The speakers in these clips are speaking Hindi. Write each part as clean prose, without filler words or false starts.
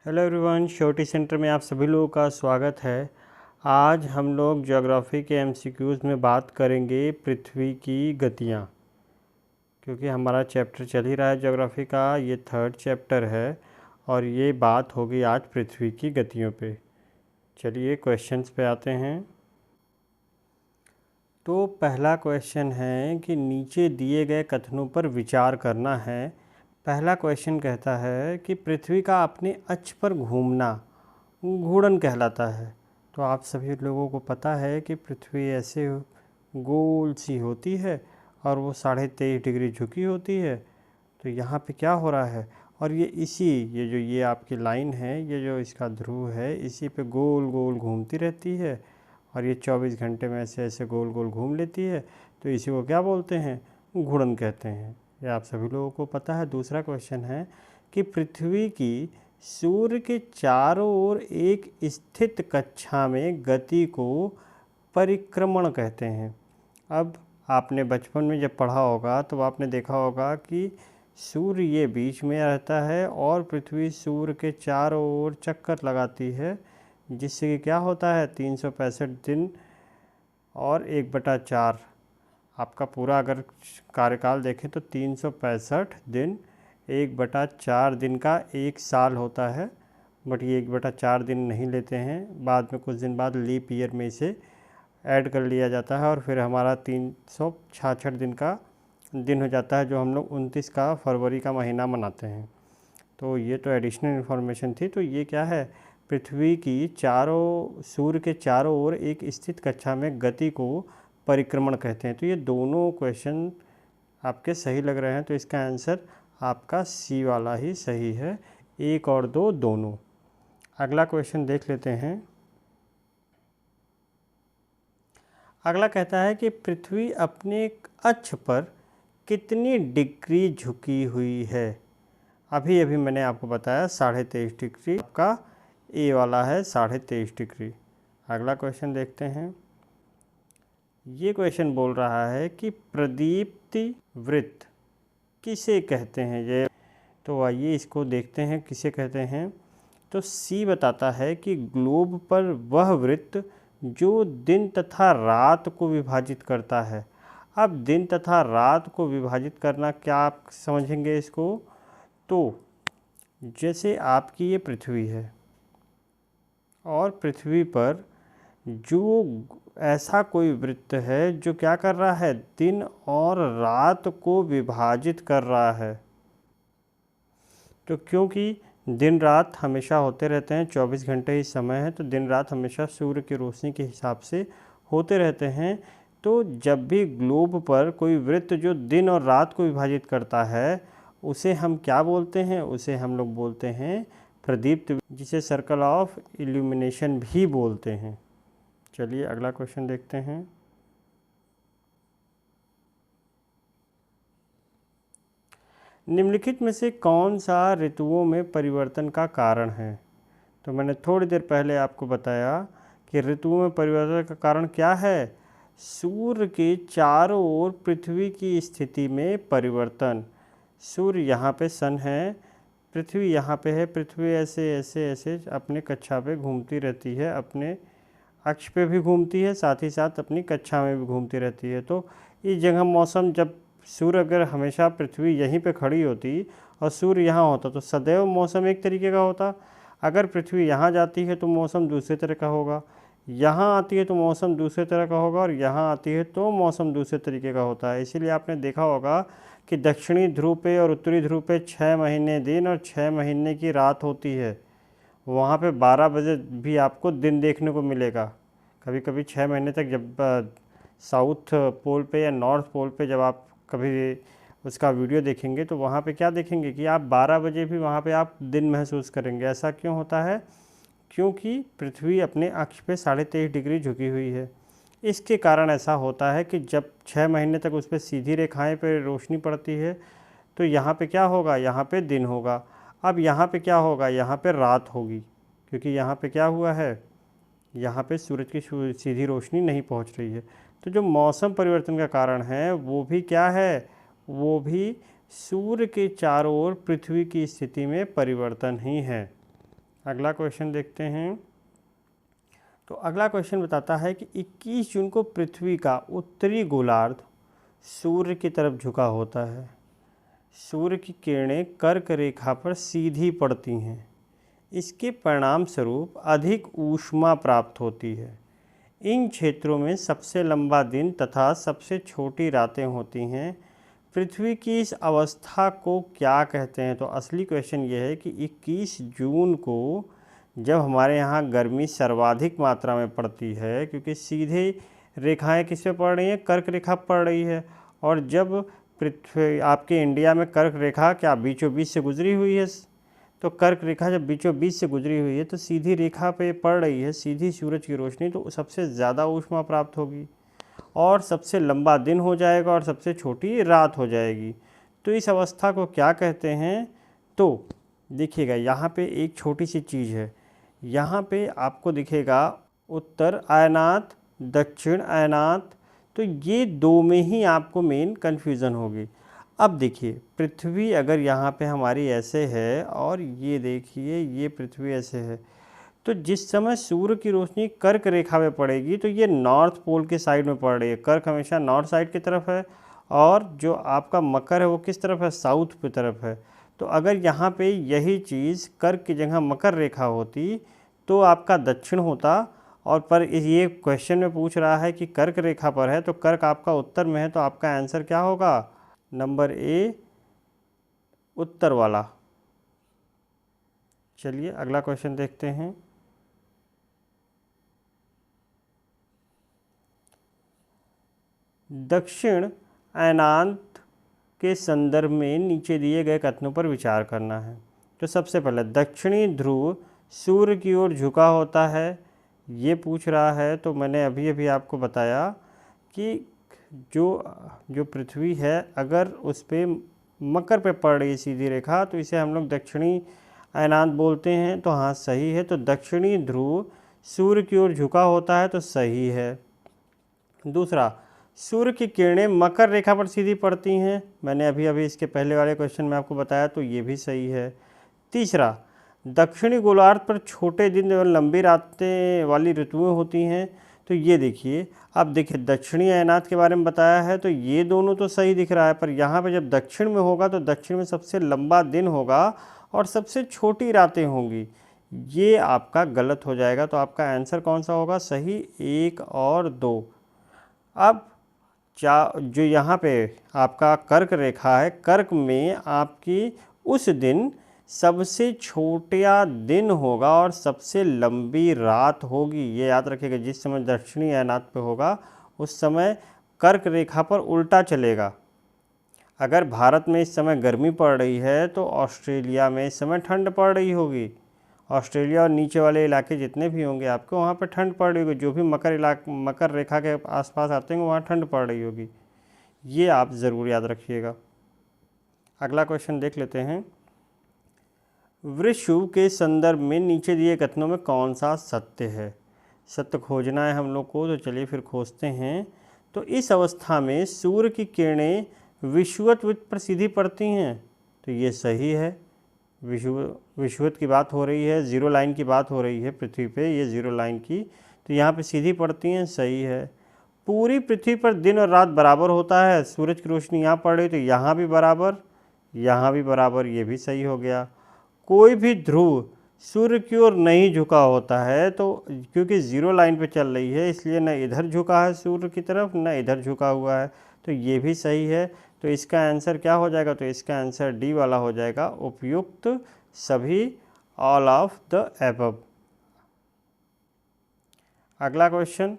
हेलो एवरीवन, श्योरिटी सेंटर में आप सभी लोगों का स्वागत है। आज हम लोग ज्योग्राफी के एमसीक्यूज़ में बात करेंगे पृथ्वी की गतियाँ, क्योंकि हमारा चैप्टर चल ही रहा है ज्योग्राफी का। ये 3rd चैप्टर है और ये बात होगी आज पृथ्वी की गतियों पे। चलिए क्वेश्चंस पे आते हैं। तो पहला क्वेश्चन है कि नीचे दिए गए कथनों पर विचार करना है। पहला क्वेश्चन कहता है कि पृथ्वी का अपने अक्ष पर घूमना घूर्णन कहलाता है। तो आप सभी लोगों को पता है कि पृथ्वी ऐसे गोल सी होती है और वो 23.5 डिग्री झुकी होती है। तो यहाँ पे क्या हो रहा है, और ये आपकी लाइन है, ये जो इसका ध्रुव है, इसी पे गोल गोल घूमती रहती है और ये 24 घंटे में ऐसे ऐसे गोल गोल घूम लेती है। तो इसी को क्या बोलते हैं, घूर्णन कहते हैं। ये आप सभी लोगों को पता है। दूसरा क्वेश्चन है कि पृथ्वी की सूर्य के चारों ओर एक स्थित कक्षा में गति को परिक्रमण कहते हैं। अब आपने बचपन में जब पढ़ा होगा तो आपने देखा होगा कि सूर्य ये बीच में रहता है और पृथ्वी सूर्य के चारों ओर चक्कर लगाती है, जिससे कि क्या होता है 365 दिन और 1/4। आपका पूरा अगर कार्यकाल देखें तो 365 दिन 1/4 दिन का एक साल होता है। बट ये 1/4 दिन नहीं लेते हैं, बाद में कुछ दिन बाद लीप ईयर में इसे ऐड कर लिया जाता है और फिर हमारा 366 दिन का दिन हो जाता है, जो हम लोग 29 का फरवरी का महीना मनाते हैं। तो ये तो एडिशनल इन्फॉर्मेशन थी। तो ये क्या है, पृथ्वी की सूर्य के चारों ओर एक स्थित कक्षा में गति को परिक्रमण कहते हैं। तो ये दोनों क्वेश्चन आपके सही लग रहे हैं, तो इसका आंसर आपका सी वाला ही सही है, 1 और 2 दोनों। अगला क्वेश्चन देख लेते हैं। अगला कहता है कि पृथ्वी अपने अक्ष पर कितनी डिग्री झुकी हुई है। अभी अभी मैंने आपको बताया 23.5 डिग्री, आपका ए वाला है 23.5 डिग्री। अगला क्वेश्चन देखते हैं। ये क्वेश्चन बोल रहा है कि प्रदीप्ति वृत्त किसे कहते हैं। ये तो आइए इसको देखते हैं किसे कहते हैं। तो सी बताता है कि ग्लोब पर वह वृत्त जो दिन तथा रात को विभाजित करता है। अब दिन तथा रात को विभाजित करना क्या आप समझेंगे इसको। तो जैसे आपकी ये पृथ्वी है और पृथ्वी पर जो ऐसा कोई वृत्त है जो क्या कर रहा है, दिन और रात को विभाजित कर रहा है। तो क्योंकि दिन रात हमेशा होते रहते हैं, 24 घंटे ही समय है, तो दिन रात हमेशा सूर्य की रोशनी के हिसाब से होते रहते हैं। तो जब भी ग्लोब पर कोई वृत्त जो दिन और रात को विभाजित करता है, उसे हम क्या बोलते हैं, उसे हम लोग बोलते हैं प्रदीप्त, जिसे सर्कल ऑफ इल्यूमिनेशन भी बोलते हैं। चलिए अगला क्वेश्चन देखते हैं। निम्नलिखित में से कौन सा ऋतुओं में परिवर्तन का कारण है। तो मैंने थोड़ी देर पहले आपको बताया कि ऋतुओं में परिवर्तन का कारण क्या है, सूर्य के चारों ओर पृथ्वी की स्थिति में परिवर्तन। सूर्य यहाँ पे सन है, पृथ्वी यहाँ पे है, पृथ्वी ऐसे ऐसे ऐसे अपने कक्षा पे घूमती रहती है, अपने अक्ष पे भी घूमती है, साथ ही साथ अपनी कक्षा में भी घूमती रहती है। तो इस जगह मौसम, जब सूर्य अगर हमेशा पृथ्वी यहीं पे खड़ी होती और सूर्य यहाँ होता तो सदैव मौसम एक तरीके का होता। अगर पृथ्वी यहाँ जाती है तो मौसम दूसरे तरह का होगा, यहाँ आती है तो मौसम दूसरे तरह का होगा, और यहाँ आती है तो मौसम दूसरे तरीके का होता है। इसीलिए आपने देखा होगा कि दक्षिणी ध्रुव पे और उत्तरी ध्रुव पे 6 महीने दिन और 6 महीने की रात होती है। वहाँ पे 12 बजे भी आपको दिन देखने को मिलेगा। कभी कभी 6 महीने तक, जब साउथ पोल पे या नॉर्थ पोल पे जब आप कभी उसका वीडियो देखेंगे तो वहाँ पे क्या देखेंगे कि आप 12 बजे भी वहाँ पे आप दिन महसूस करेंगे। ऐसा क्यों होता है, क्योंकि पृथ्वी अपने अक्ष पे 23.5 डिग्री झुकी हुई है। इसके कारण ऐसा होता है कि जब 6 महीने तक उस पर सीधी रेखाएं पे रोशनी पड़ती है तो यहाँ पे क्या होगा, यहाँ पे दिन होगा। अब यहाँ पे क्या होगा, यहाँ पे रात होगी, क्योंकि यहाँ पे क्या हुआ है, यहाँ पे सूरज की सीधी रोशनी नहीं पहुँच रही है। तो जो मौसम परिवर्तन का कारण है वो भी क्या है, वो भी सूर्य के चारों ओर पृथ्वी की स्थिति में परिवर्तन ही है। अगला क्वेश्चन देखते हैं। तो अगला क्वेश्चन बताता है कि 21 जून को पृथ्वी का उत्तरी गोलार्ध सूर्य की तरफ झुका होता है। सूर्य की किरणें कर्क रेखा पर सीधी पड़ती हैं। इसके परिणाम स्वरूप अधिक ऊष्मा प्राप्त होती है। इन क्षेत्रों में सबसे लंबा दिन तथा सबसे छोटी रातें होती हैं। पृथ्वी की इस अवस्था को क्या कहते हैं? तो असली क्वेश्चन ये है कि 21 जून को जब हमारे यहाँ गर्मी सर्वाधिक मात्रा में पड़ती है, क्योंकि सीधे रेखाएं किस पे पड़ रही हैं? कर्क रेखा पड़ रही है। और जब पृथ्वी आपके इंडिया में कर्क रेखा क्या बीचों बीच से गुजरी हुई है, तो कर्क रेखा जब बीचों बीच से गुजरी हुई है तो सीधी रेखा पे पड़ रही है, सीधी सूरज की रोशनी, तो सबसे ज़्यादा ऊष्मा प्राप्त होगी और सबसे लंबा दिन हो जाएगा और सबसे छोटी रात हो जाएगी। तो इस अवस्था को क्या कहते हैं? तो देखिएगा यहाँ पे एक छोटी सी चीज़ है। यहाँ पे आपको दिखेगा उत्तर अयनात, दक्षिण अयनात, तो ये दो में ही आपको मेन कन्फ्यूज़न होगी। अब देखिए, पृथ्वी अगर यहाँ पे हमारी ऐसे है और ये देखिए ये पृथ्वी ऐसे है, तो जिस समय सूर्य की रोशनी कर्क रेखा में पड़ेगी तो ये नॉर्थ पोल के साइड में पड़ रही है। कर्क हमेशा नॉर्थ साइड की तरफ है और जो आपका मकर है वो किस तरफ है? साउथ की तरफ है। तो अगर यहाँ पे यही चीज़ कर्क की जगह मकर रेखा होती तो आपका दक्षिण होता। और पर ये क्वेश्चन में पूछ रहा है कि कर्क रेखा पर है, तो कर्क आपका उत्तर में है, तो आपका आंसर क्या होगा? नंबर ए, उत्तर वाला। चलिए अगला क्वेश्चन देखते हैं। दक्षिण अयनांत के संदर्भ में नीचे दिए गए कथनों पर विचार करना है। तो सबसे पहले दक्षिणी ध्रुव सूर्य की ओर झुका होता है, ये पूछ रहा है। तो मैंने अभी अभी आपको बताया कि जो पृथ्वी है अगर उस पर मकर पे पड़ रही सीधी रेखा तो इसे हम लोग दक्षिणी अयनांत बोलते हैं। तो हाँ सही है। तो दक्षिणी ध्रुव सूर्य की ओर झुका होता है, तो सही है। दूसरा, सूर्य की किरणें मकर रेखा पर सीधी पड़ती हैं, मैंने अभी अभी इसके पहले वाले क्वेश्चन में आपको बताया, तो ये भी सही है। तीसरा, दक्षिणी गोलार्ध पर छोटे दिन एवं लंबी रातें वाली ऋतुएं होती हैं, तो ये देखिए, अब देखिए दक्षिणी अयनात के बारे में बताया है तो ये दोनों तो सही दिख रहा है, पर यहाँ पे जब दक्षिण में होगा तो दक्षिण में सबसे लंबा दिन होगा और सबसे छोटी रातें होंगी, ये आपका गलत हो जाएगा। तो आपका आंसर कौन सा होगा? सही 1 और 2। अब जो यहाँ पे आपका कर्क रेखा है, कर्क में आपकी उस दिन सबसे छोटा दिन होगा और सबसे लंबी रात होगी, ये याद रखिएगा। जिस समय दक्षिणी अयनात पे होगा उस समय कर्क रेखा पर उल्टा चलेगा। अगर भारत में इस समय गर्मी पड़ रही है तो ऑस्ट्रेलिया में इस समय ठंड पड़ रही होगी। ऑस्ट्रेलिया और नीचे वाले इलाके जितने भी होंगे आपको वहाँ पर ठंड पड़ रही होगी। जो भी मकर रेखा के आसपास आते हैं वहाँ ठंड पड़ रही होगी, ये आप ज़रूर याद रखिएगा। अगला क्वेश्चन देख लेते हैं। वृषभ के संदर्भ में नीचे दिए कथनों में कौन सा सत्य है? सत्य खोजना है हम लोग को, तो चलिए फिर खोजते हैं। तो इस अवस्था में सूर्य की किरणें विषुवत पर सीधी पड़ती हैं, तो ये सही है। विषुवत की बात हो रही है, ज़ीरो लाइन की बात हो रही है पृथ्वी पे, ये ज़ीरो लाइन की, तो यहाँ पे सीधी पड़ती हैं, सही है। पूरी पृथ्वी पर दिन और रात बराबर होता है, सूरज की रोशनी यहाँ पड़ रही तो यहाँ भी बराबर, यहाँ भी बराबर, ये भी सही हो गया। कोई भी ध्रुव सूर्य की ओर नहीं झुका होता है, तो क्योंकि ज़ीरो लाइन पे चल रही है इसलिए न इधर झुका है सूर्य की तरफ न इधर झुका हुआ है, तो ये भी सही है। तो इसका आंसर क्या हो जाएगा? तो इसका आंसर डी वाला हो जाएगा, उपयुक्त सभी, ऑल ऑफ द एबव। अगला क्वेश्चन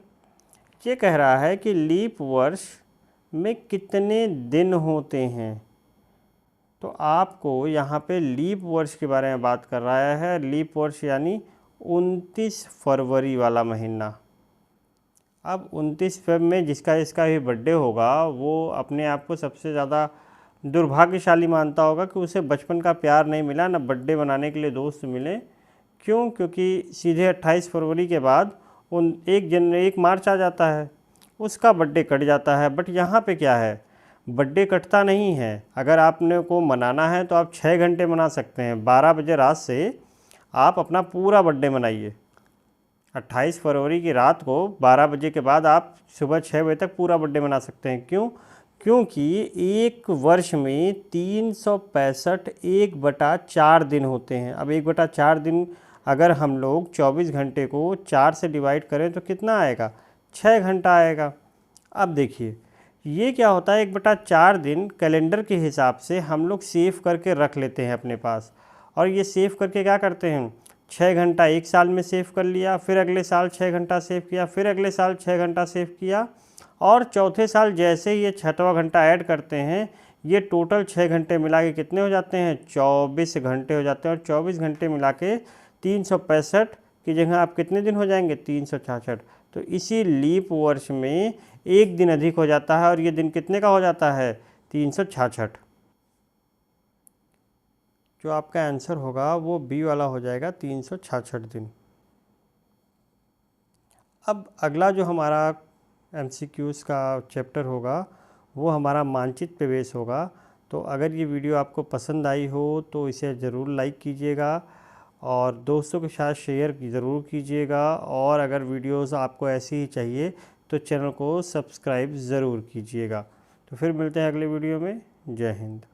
ये कह रहा है कि लीप वर्ष में कितने दिन होते हैं? तो आपको यहाँ पे लीप वर्ष के बारे में बात कर रहा है। लीप वर्ष यानी 29 फरवरी वाला महीना। अब 29 फरवरी में जिसका भी बर्थडे होगा वो अपने आप को सबसे ज़्यादा दुर्भाग्यशाली मानता होगा कि उसे बचपन का प्यार नहीं मिला, ना बर्थडे बनाने के लिए दोस्त मिले। क्यों? क्योंकि सीधे 28 फरवरी के बाद 1 मार्च आ जाता है, उसका बर्थडे कट जाता है। बट यहाँ पे क्या है, बर्थडे कटता नहीं है। अगर आपने को मनाना है तो आप 6 घंटे मना सकते हैं। 12 बजे रात से आप अपना पूरा बर्थडे मनाइए। 28 फरवरी की रात को 12 बजे के बाद आप सुबह 6 बजे तक पूरा बर्थडे मना सकते हैं। क्यों? क्योंकि एक वर्ष में 365 1/4 दिन होते हैं। अब 1/4 दिन अगर हम लोग 24 घंटे को 4 से डिवाइड करें तो कितना आएगा? 6 घंटा आएगा। अब देखिए ये क्या होता है, 1/4 दिन कैलेंडर के हिसाब से हम लोग सेव करके रख लेते हैं अपने पास। और ये सेव करके क्या करते हैं, 6 घंटा एक साल में सेव कर लिया, फिर अगले साल 6 घंटा सेव किया, फिर अगले साल 6 घंटा सेव किया, और चौथे साल जैसे ये 6वां घंटा ऐड करते हैं, ये टोटल 6 घंटे मिला के कितने हो जाते हैं? 24 घंटे हो जाते हैं। और 24 घंटे मिला के 365 की जगह आप कितने दिन हो जाएंगे? 366। तो इसी लीप वर्ष में एक दिन अधिक हो जाता है, और ये दिन कितने का हो जाता है? 366। जो आपका आंसर होगा वो बी वाला हो जाएगा, 366 दिन। अब अगला जो हमारा MCQs का चैप्टर होगा वो हमारा मानचित्र पे बेस होगा। तो अगर ये वीडियो आपको पसंद आई हो तो इसे ज़रूर लाइक कीजिएगा और दोस्तों के साथ शेयर ज़रूर कीजिएगा। और अगर वीडियोस आपको ऐसी ही चाहिए तो चैनल को सब्सक्राइब ज़रूर कीजिएगा। तो फिर मिलते हैं अगले वीडियो में। जय हिंद।